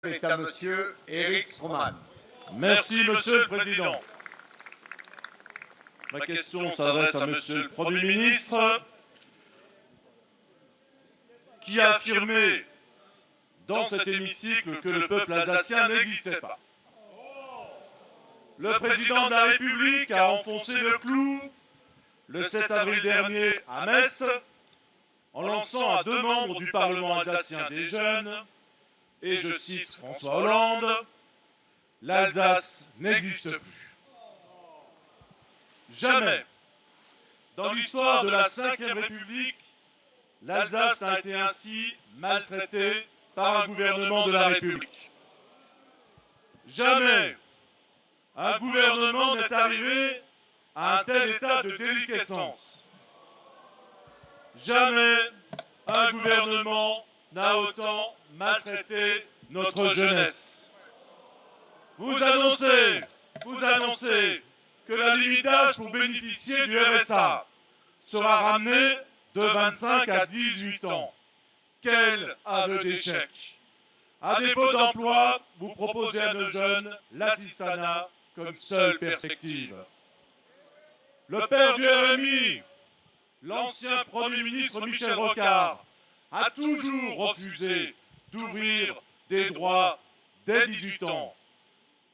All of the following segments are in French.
est à Monsieur Éric Stroman. Merci, Monsieur le Président. Ma question s'adresse à Monsieur le Premier ministre, qui a affirmé dans cet hémicycle que le peuple alsacien n'existait pas. Le Président de la République a enfoncé le clou le 7 avril dernier à Metz, en lançant à 2 membres du Parlement alsacien des jeunes, et je cite François Hollande, « L'Alsace n'existe plus ». Jamais, dans l'histoire de la Ve République, l'Alsace n'a été ainsi maltraitée par un gouvernement de la République. Jamais un gouvernement n'est arrivé à un tel état de déliquescence. Jamais un gouvernement n'a autant maltraité notre jeunesse. Vous annoncez que la limite d'âge pour bénéficier du RSA sera ramenée de 25 à 18 ans. Quel aveu d'échec! À défaut d'emploi, vous proposez à nos jeunes l'assistanat comme seule perspective. Le père du RMI, l'ancien Premier ministre Michel Rocard, a toujours refusé d'ouvrir des droits dès 18 ans,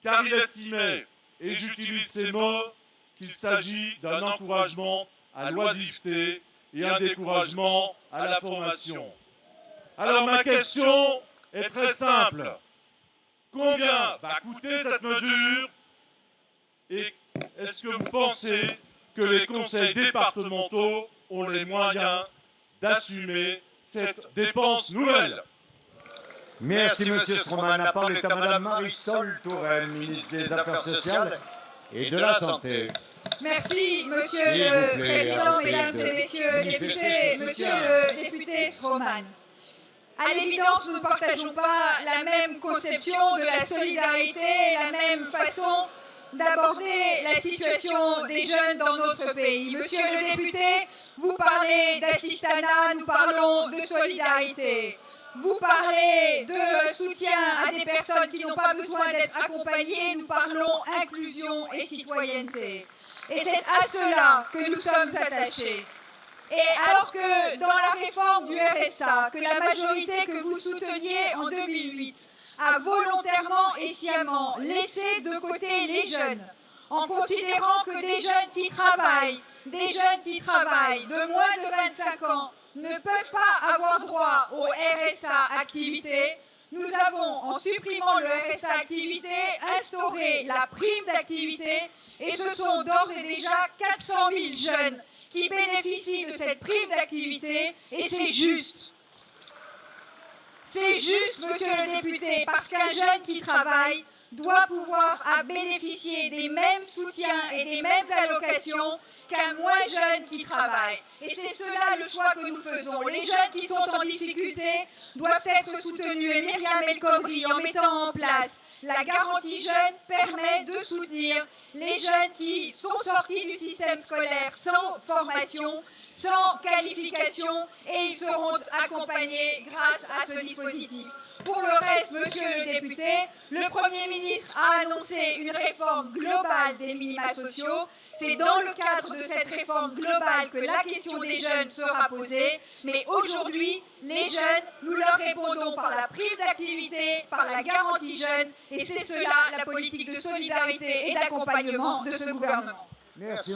car il estimait, et j'utilise ces mots, qu'il s'agit d'un encouragement à l'oisiveté et un découragement à la formation. Alors ma question est très simple. Combien va coûter cette mesure? Et est-ce que vous pensez que les conseils départementaux ont les moyens d'assumer cette dépense nouvelle? Merci, Monsieur Stroman. La parole est à Madame Marisol Touraine, ministre des Affaires sociales et de la Santé. Merci, Monsieur le Président, Mesdames et Messieurs les députés, Monsieur le député Stroman. À l'évidence, nous ne partageons pas la même conception de la solidarité, la même façon d'aborder la situation des jeunes dans notre pays. Monsieur le député, vous parlez d'assistanat, nous parlons de solidarité. Vous parlez de soutien à des personnes qui n'ont pas besoin d'être accompagnées, nous parlons inclusion et citoyenneté. Et c'est à cela que nous sommes attachés. Et alors que dans la réforme du RSA, que la majorité que vous souteniez en 2008 a volontairement et sciemment laissé de côté les jeunes, en considérant que des jeunes qui travaillent de moins de 25 ans, ne peuvent pas avoir droit au RSA activité, nous avons, en supprimant le RSA activité, instauré la prime d'activité et ce sont d'ores et déjà 400 000 jeunes qui bénéficient de cette prime d'activité et c'est juste. C'est juste, monsieur le député, parce qu'un jeune qui travaille doit pouvoir bénéficier des mêmes soutiens et des mêmes allocations qu'un moins jeune qui travaille. Et c'est cela le choix que nous faisons. Les jeunes qui sont en difficulté doivent être soutenus. Et Myriam El Khomri, en mettant en place la garantie jeune, permet de soutenir les jeunes qui sont sortis du système scolaire sans formation, sans qualification, et ils seront accompagnés grâce à ce dispositif. Pour le reste, monsieur le député, le Premier ministre a annoncé une réforme globale des minima sociaux. C'est dans le cadre de cette réforme globale que la question des jeunes sera posée. Mais aujourd'hui, les jeunes, nous leur répondons par la prime d'activité, par la garantie jeune. Et c'est cela la politique de solidarité et d'accompagnement de ce gouvernement. Merci.